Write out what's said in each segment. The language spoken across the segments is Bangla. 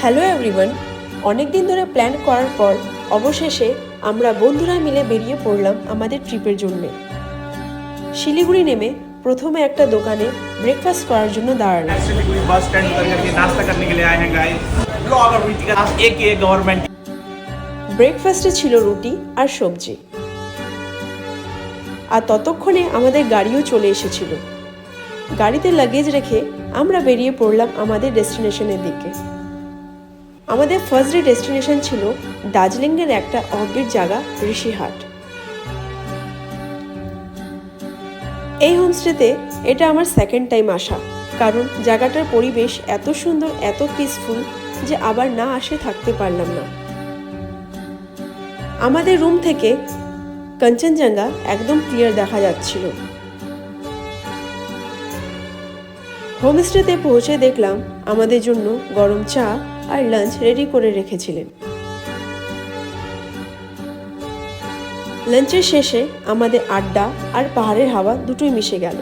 হ্যালো এভরিওয়ান, অনেক দিন ধরে প্ল্যান করার পর অবশেষে আমরা বন্ধুরা মিলে বেরিয়ে পড়লাম আমাদের ট্রিপের জন্য। শিলিগুড়ি নেমে প্রথমে একটা দোকানে ব্রেকফাস্ট করার জন্য দাঁড়ালাম। शिलीगुड़ी बस स्टैंड उतर करके नाश्ता करने के लिए आए हैं गाइस। ब्लॉगर ऋतिका एक गवर्नमेंट। ব্রেকফাস্টে ছিল রুটি আর সবজি, আর ততক্ষণে আমাদের গাড়িও চলে এসেছিল। গাড়িতে লাগেজ রেখে আমরা বেরিয়ে পড়লাম আমাদের ডেস্টিনেশনের দিকে। আমাদের ফার্স্ট ডে ডেস্টিনেশন ছিল দার্জিলিংয়ের একটা অফবিট জায়গা ঋষিহাট। এই হোমস্টেতে এটা আমার সেকেন্ড টাইম আসা, কারণ জায়গাটার পরিবেশ এত সুন্দর, এত পিসফুল যে আবার না আসে থাকতে পারলাম না। আমাদের রুম থেকে কাঞ্চনজঙ্ঘা একদম ক্লিয়ার দেখা যাচ্ছিল। হোমস্টেতে পৌঁছে দেখলাম আমাদের জন্য গরম চা আর লাঞ্চ রেডি করে রেখেছিলেন। লাঞ্চের শেষে আমাদের আড্ডা আর পাহাড়ের হাওয়া দুটোই মিশে গেল।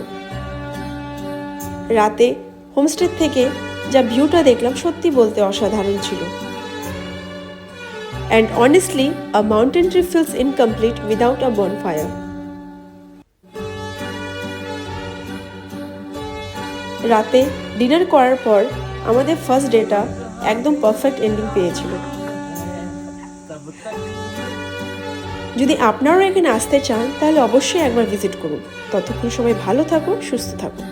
রাতে হোমস্টে থেকে যা ভিউটা দেখলাম সত্যি বলতে অসাধারণ ছিল। And honestly, a mountain trip feels incomplete without a bonfire. রাতে ডিনার করার পর আমাদের ফার্স্ট ডেটা একদম পারফেক্ট এন্ডিং পেয়েছিল। যদি আপনারাও এখানে আসতে চান তাহলে অবশ্যই একবার ভিজিট করুন। ততক্ষণ সবাই ভালো থাকুন, সুস্থ থাকুন।